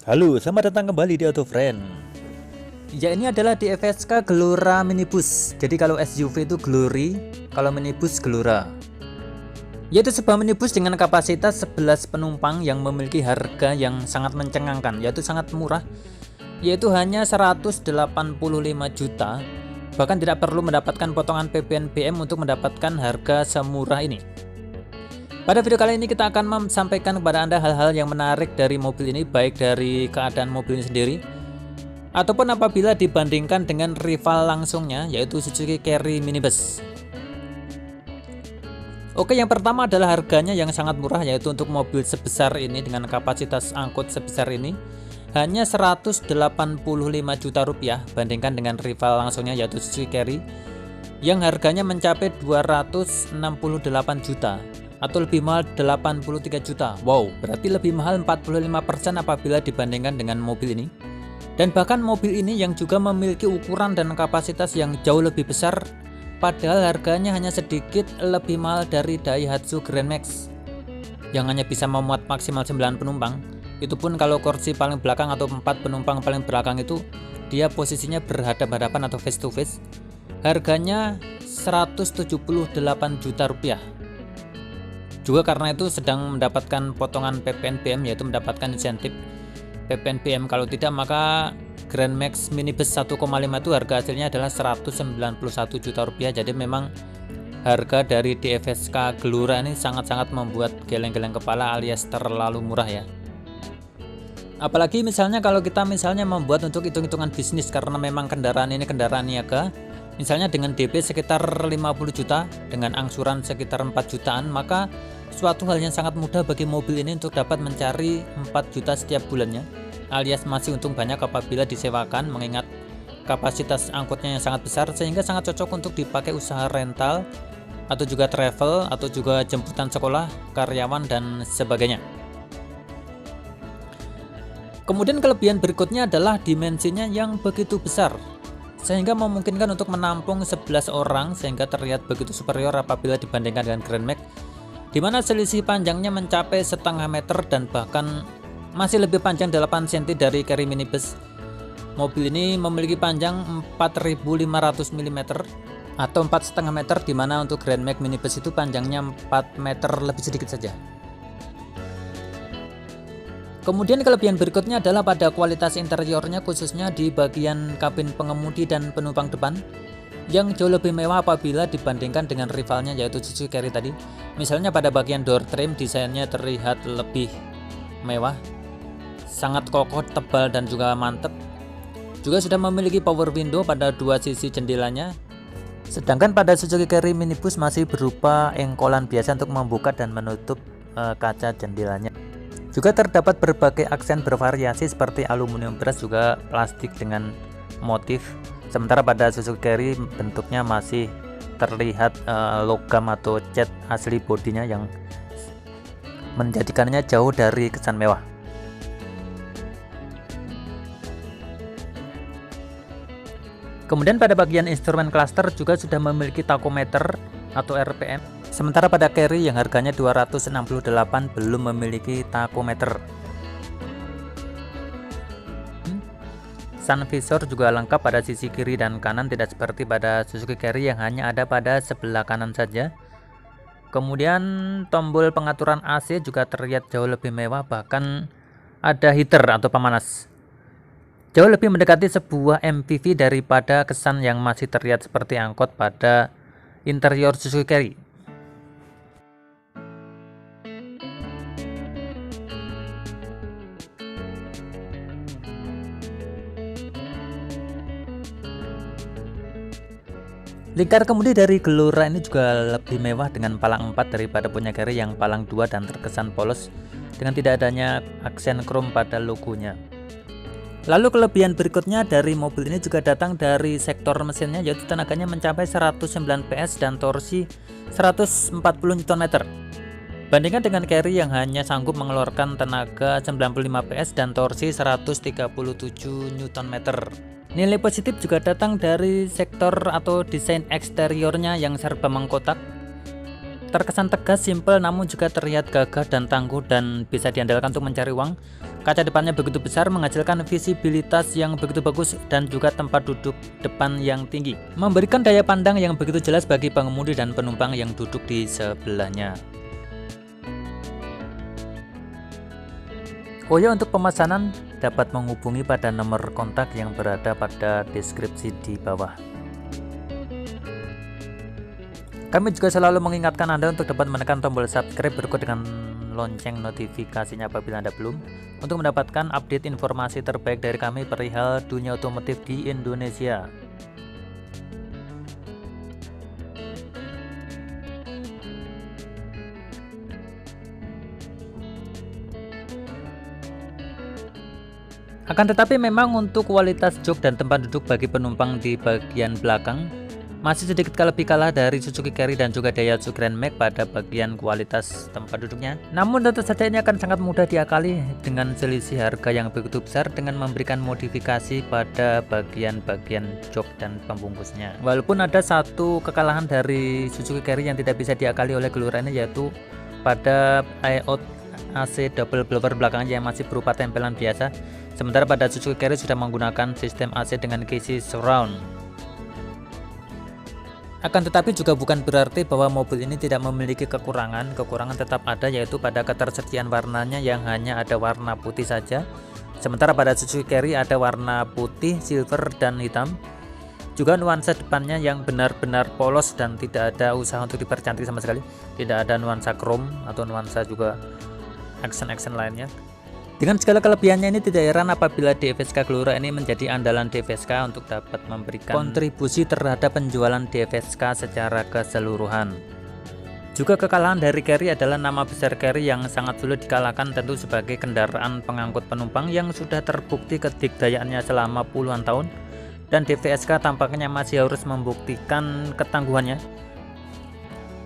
Halo, selamat datang kembali di Auto Friend. Ya, ini adalah di FSK Gelora Minibus. Jadi kalau SUV itu Glory, kalau minibus Gelora. Yaitu sebuah minibus dengan kapasitas 11 penumpang yang memiliki harga yang sangat mencengangkan, yaitu sangat murah, yaitu hanya 185 juta. Bahkan tidak perlu mendapatkan potongan PPNBM untuk mendapatkan harga semurah ini. Pada video kali ini kita akan menyampaikan kepada Anda hal-hal yang menarik dari mobil ini, baik dari keadaan mobil ini sendiri ataupun apabila dibandingkan dengan rival langsungnya, yaitu Suzuki Carry Minibus. Oke, yang pertama adalah harganya yang sangat murah, yaitu untuk mobil sebesar ini dengan kapasitas angkut sebesar ini hanya 185 juta rupiah, bandingkan dengan rival langsungnya yaitu Suzuki Carry yang harganya mencapai 268 juta atau lebih mahal 83 juta. Wow, berarti lebih mahal 45% apabila dibandingkan dengan mobil ini. Dan bahkan mobil ini yang juga memiliki ukuran dan kapasitas yang jauh lebih besar, padahal harganya hanya sedikit lebih mahal dari Daihatsu Grand Max yang hanya bisa memuat maksimal 9 penumpang. Itu pun kalau kursi paling belakang atau 4 penumpang paling belakang itu dia posisinya berhadapan-hadapan atau face to face. Harganya 178 juta rupiah. Juga karena itu sedang mendapatkan potongan PPNBM, yaitu mendapatkan insentif PPNBM. Kalau tidak maka Grand Max Minibus 1,5 itu harga hasilnya adalah 191 juta rupiah. Jadi memang harga dari DFSK Gelora ini sangat-sangat membuat geleng-geleng kepala alias terlalu murah ya. Apalagi misalnya kalau kita membuat untuk hitung-hitungan bisnis, karena memang kendaraan ini kendaraan niaga, misalnya dengan DP sekitar 50 juta, dengan angsuran sekitar 4 jutaan, maka suatu hal yang sangat mudah bagi mobil ini untuk dapat mencari 4 juta setiap bulannya, alias masih untung banyak apabila disewakan, mengingat kapasitas angkutnya yang sangat besar sehingga sangat cocok untuk dipakai usaha rental atau juga travel atau juga jemputan sekolah, karyawan dan sebagainya. Kemudian kelebihan berikutnya adalah dimensinya yang begitu besar sehingga memungkinkan untuk menampung 11 orang sehingga terlihat begitu superior apabila dibandingkan dengan Grand Max, di mana selisih panjangnya mencapai setengah meter dan bahkan masih lebih panjang 8 cm dari Carry Minibus. Mobil ini memiliki panjang 4500 mm atau 4,5 meter, di mana untuk Grand Max Minibus itu panjangnya 4 meter lebih sedikit saja. Kemudian kelebihan berikutnya adalah pada kualitas interiornya, khususnya di bagian kabin pengemudi dan penumpang depan yang jauh lebih mewah apabila dibandingkan dengan rivalnya yaitu Suzuki Carry tadi. Misalnya pada bagian door trim desainnya terlihat lebih mewah, sangat kokoh, tebal dan juga mantap. Juga sudah memiliki power window pada dua sisi jendelanya. Sedangkan pada Suzuki Carry Minibus masih berupa engkolan biasa untuk membuka dan menutup kaca jendelanya. Juga terdapat berbagai aksen bervariasi seperti aluminium brush, juga plastik dengan motif. Sementara pada Suzuki Carry bentuknya masih terlihat logam atau cat asli bodinya yang menjadikannya jauh dari kesan mewah. Kemudian pada bagian instrumen cluster juga sudah memiliki tachometer atau RPM. Sementara pada Carry yang harganya 268 belum memiliki tachometer. Sun visor juga lengkap pada sisi kiri dan kanan, tidak seperti pada Suzuki Carry yang hanya ada pada sebelah kanan saja. Kemudian tombol pengaturan AC juga terlihat jauh lebih mewah, bahkan ada heater atau pemanas. Jauh lebih mendekati sebuah MPV daripada kesan yang masih terlihat seperti angkot pada interior Suzuki Carry. Lingkar kemudi dari Gelora ini juga lebih mewah dengan palang 4 daripada punya Carry yang palang 2 dan terkesan polos dengan tidak adanya aksen krom pada logonya. Lalu kelebihan berikutnya dari mobil ini juga datang dari sektor mesinnya, yaitu tenaganya mencapai 109 PS dan torsi 140 Nm. Bandingkan dengan Carry yang hanya sanggup mengeluarkan tenaga 95 PS dan torsi 137 Nm. Nilai positif juga datang dari sektor atau desain eksteriornya yang serba mengkotak. Terkesan tegas, simpel, namun juga terlihat gagah dan tangguh dan bisa diandalkan untuk mencari uang. Kaca depannya begitu besar menghasilkan visibilitas yang begitu bagus dan juga tempat duduk depan yang tinggi, memberikan daya pandang yang begitu jelas bagi pengemudi dan penumpang yang duduk di sebelahnya. Oh ya, untuk pemesanan dapat menghubungi pada nomor kontak yang berada pada deskripsi di bawah. Kami juga selalu mengingatkan Anda untuk dapat menekan tombol subscribe berikut dengan lonceng notifikasinya apabila Anda belum, untuk mendapatkan update informasi terbaik dari kami perihal dunia otomotif di Indonesia. Akan tetapi memang untuk kualitas jok dan tempat duduk bagi penumpang di bagian belakang masih sedikit lebih kalah dari Suzuki Carry dan juga Daihatsu Grand Max pada bagian kualitas tempat duduknya. Namun tentu saja ini akan sangat mudah diakali dengan selisih harga yang begitu besar dengan memberikan modifikasi pada bagian-bagian jok dan pembungkusnya. Walaupun ada satu kekalahan dari Suzuki Carry yang tidak bisa diakali oleh Glora ini, yaitu pada layout AC double blower belakangnya yang masih berupa tempelan biasa, sementara pada Suzuki Carry sudah menggunakan sistem AC dengan KC surround. Akan tetapi juga bukan berarti bahwa mobil ini tidak memiliki kekurangan tetap ada, yaitu pada ketersediaan warnanya yang hanya ada warna putih saja. Sementara pada Suzuki Carry ada warna putih, silver, dan hitam. Juga nuansa depannya yang benar-benar polos dan tidak ada usaha untuk dipercantik sama sekali. Tidak ada nuansa chrome atau nuansa juga aksen-aksen lainnya. Dengan segala kelebihannya ini tidak heran apabila DFSK Glora ini menjadi andalan DFSK untuk dapat memberikan kontribusi terhadap penjualan DFSK secara keseluruhan. Juga kekalahan dari Carry adalah nama besar Carry yang sangat sulit dikalahkan tentu sebagai kendaraan pengangkut penumpang yang sudah terbukti kedikdayaannya selama puluhan tahun, dan DFSK tampaknya masih harus membuktikan ketangguhannya.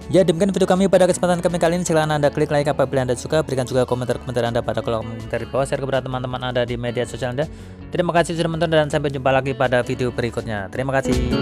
Ya, demikian video kami pada kesempatan kami kali ini. Silahkan Anda klik like apabila Anda suka, berikan juga komentar-komentar Anda pada kolom komentar di bawah, share kepada teman-teman Anda di media sosial Anda. Terima kasih sudah menonton dan sampai jumpa lagi pada video berikutnya. Terima kasih.